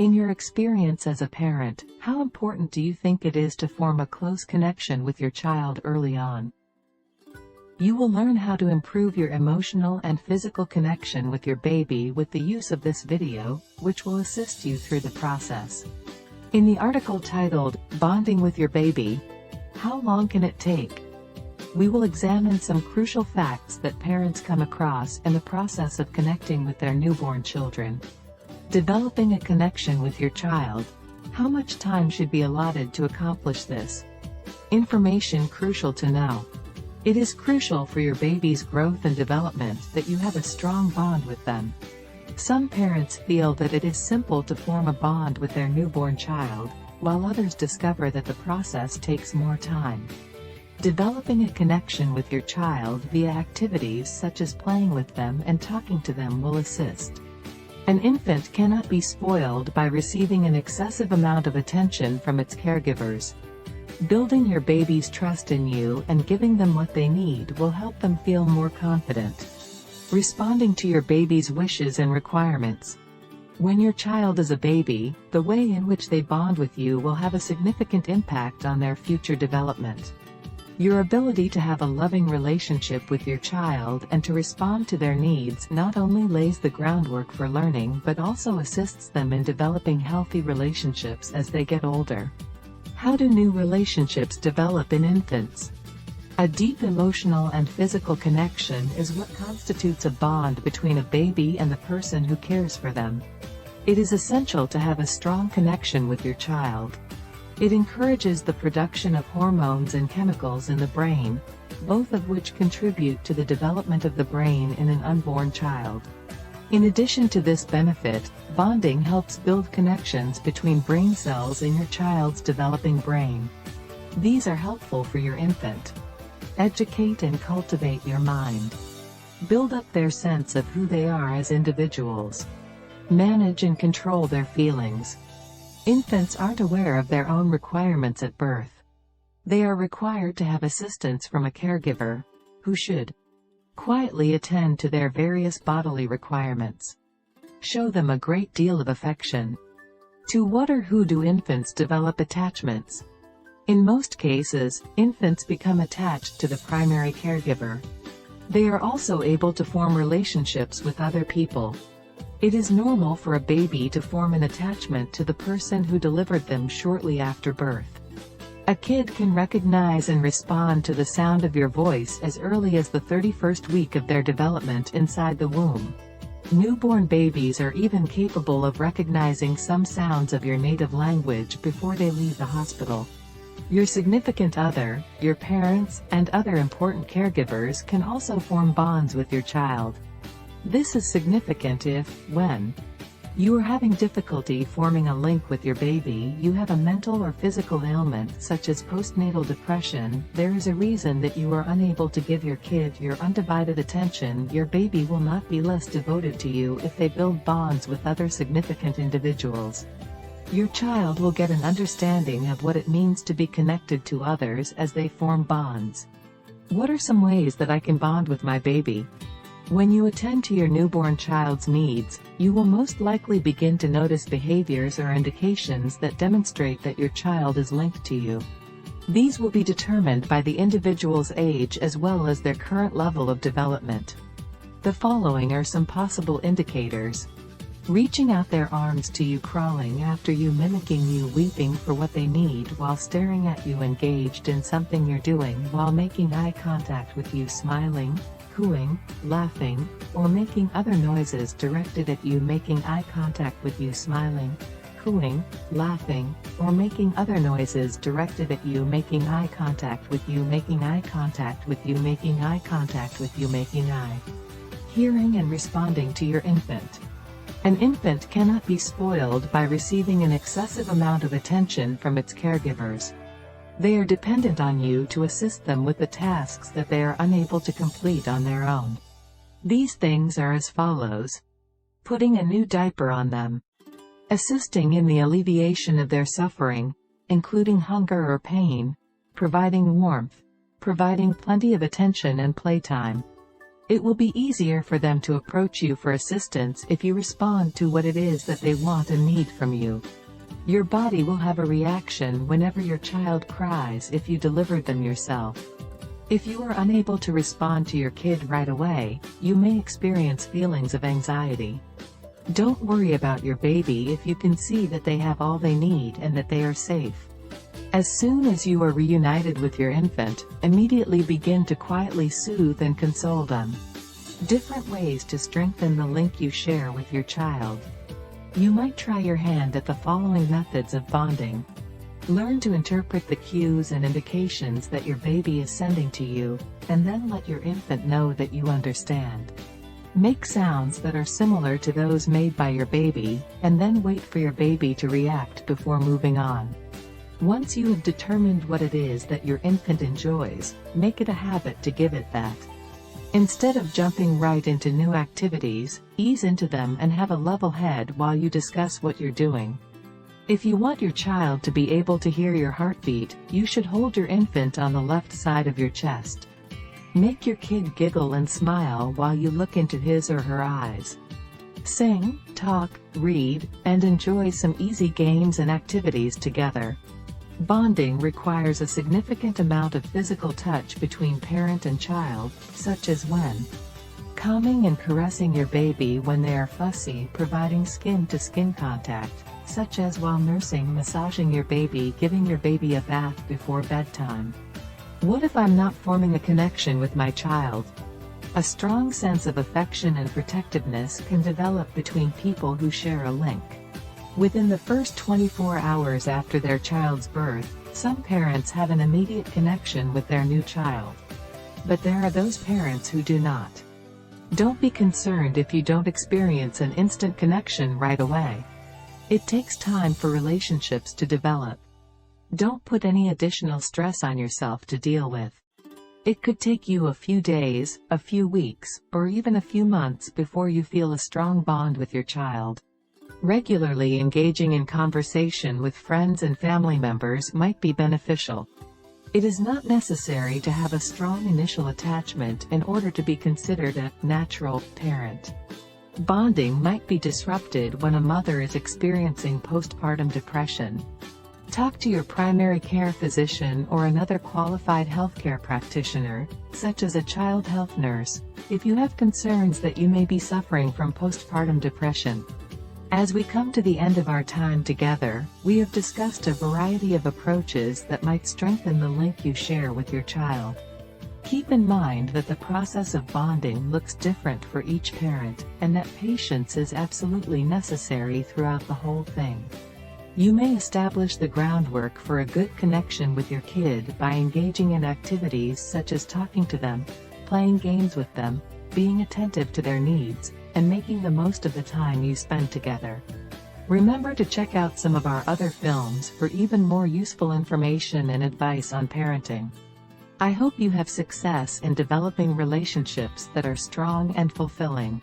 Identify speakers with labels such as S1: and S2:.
S1: In your experience as a parent, how important do you think it is to form a close connection with your child early on? You will learn how to improve your emotional and physical connection with your baby with the use of this video, which will assist you through the process. In the article titled, Bonding with Your Baby, How Long Can It Take? We will examine some crucial facts that parents come across in the process of connecting with their newborn children. Developing a connection with your child. How much time should be allotted to accomplish this? Information crucial to know. It is crucial for your baby's growth and development that you have a strong bond with them. Some parents feel that it is simple to form a bond with their newborn child, while others discover that the process takes more time. Developing a connection with your child via activities such as playing with them and talking to them will assist. An infant cannot be spoiled by receiving an excessive amount of attention from its caregivers. Building your baby's trust in you and giving them what they need will help them feel more confident. Responding to your baby's wishes and requirements. When your child is a baby, the way in which they bond with you will have a significant impact on their future development. Your ability to have a loving relationship with your child and to respond to their needs not only lays the groundwork for learning but also assists them in developing healthy relationships as they get older. How do new relationships develop in infants? A deep emotional and physical connection is what constitutes a bond between a baby and the person who cares for them. It is essential to have a strong connection with your child. It encourages the production of hormones and chemicals in the brain, both of which contribute to the development of the brain in an unborn child. In addition to this benefit, bonding helps build connections between brain cells in your child's developing brain. These are helpful for your infant. Educate and cultivate your mind. Build up their sense of who they are as individuals. Manage and control their feelings. Infants aren't aware of their own requirements at birth. They are required to have assistance from a caregiver, who should quietly attend to their various bodily requirements. Show them a great deal of affection. To what or who do infants develop attachments? In most cases, infants become attached to the primary caregiver. They are also able to form relationships with other people. It is normal for a baby to form an attachment to the person who delivered them shortly after birth. A kid can recognize and respond to the sound of your voice as early as the 31st week of their development inside the womb. Newborn babies are even capable of recognizing some sounds of your native language before they leave the hospital. Your significant other, your parents, and other important caregivers can also form bonds with your child. This is significant if, when you are having difficulty forming a link with your baby, you have a mental or physical ailment such as postnatal depression, there is a reason that you are unable to give your kid your undivided attention. Your baby will not be less devoted to you if they build bonds with other significant individuals. Your child will get an understanding of what it means to be connected to others as they form bonds. What are some ways that I can bond with my baby? When you attend to your newborn child's needs, you will most likely begin to notice behaviors or indications that demonstrate that your child is linked to you. These will be determined by the individual's age as well as their current level of development. The following are some possible indicators. Reaching out their arms to you, crawling after you, mimicking you, weeping for what they need while staring at you, engaged in something you're doing while making eye contact with you, smiling, cooing, laughing, or making other noises directed at you, making eye contact with you, smiling, cooing, laughing, or making other noises directed at you, making eye contact with you, making eye contact with you, making eye contact with you, making eye. Hearing and responding to your infant. An infant cannot be spoiled by receiving an excessive amount of attention from its caregivers. They are dependent on you to assist them with the tasks that they are unable to complete on their own. These things are as follows. Putting a new diaper on them. Assisting in the alleviation of their suffering, including hunger or pain. Providing warmth. Providing plenty of attention and playtime. It will be easier for them to approach you for assistance if you respond to what it is that they want and need from you. Your body will have a reaction whenever your child cries if you delivered them yourself. If you are unable to respond to your kid right away, you may experience feelings of anxiety. Don't worry about your baby if you can see that they have all they need and that they are safe. As soon as you are reunited with your infant, immediately begin to quietly soothe and console them. Different ways to strengthen the link you share with your child. You might try your hand at the following methods of bonding. Learn to interpret the cues and indications that your baby is sending to you, and then let your infant know that you understand. Make sounds that are similar to those made by your baby, and then wait for your baby to react before moving on. Once you have determined what it is that your infant enjoys, make it a habit to give it that. Instead of jumping right into new activities, ease into them and have a level head while you discuss what you're doing. If you want your child to be able to hear your heartbeat, you should hold your infant on the left side of your chest. Make your kid giggle and smile while you look into his or her eyes. Sing, talk, read, and enjoy some easy games and activities together. Bonding requires a significant amount of physical touch between parent and child, such as when calming and caressing your baby when they are fussy, providing skin-to-skin contact, such as while nursing, massaging your baby, giving your baby a bath before bedtime. What if I'm not forming a connection with my child? A strong sense of affection and protectiveness can develop between people who share a link. Within the first 24 hours after their child's birth, some parents have an immediate connection with their new child. But there are those parents who do not. Don't be concerned if you don't experience an instant connection right away. It takes time for relationships to develop. Don't put any additional stress on yourself to deal with. It could take you a few days, a few weeks, or even a few months before you feel a strong bond with your child. Regularly engaging in conversation with friends and family members might be beneficial. It is not necessary to have a strong initial attachment in order to be considered a natural parent. Bonding might be disrupted when a mother is experiencing postpartum depression. Talk to your primary care physician or another qualified healthcare practitioner, such as a child health nurse, if you have concerns that you may be suffering from postpartum depression. As we come to the end of our time together, we have discussed a variety of approaches that might strengthen the link you share with your child. Keep in mind that the process of bonding looks different for each parent, and that patience is absolutely necessary throughout the whole thing. You may establish the groundwork for a good connection with your kid by engaging in activities such as talking to them, playing games with them, being attentive to their needs, and making the most of the time you spend together. Remember to check out some of our other films for even more useful information and advice on parenting. I hope you have success in developing relationships that are strong and fulfilling.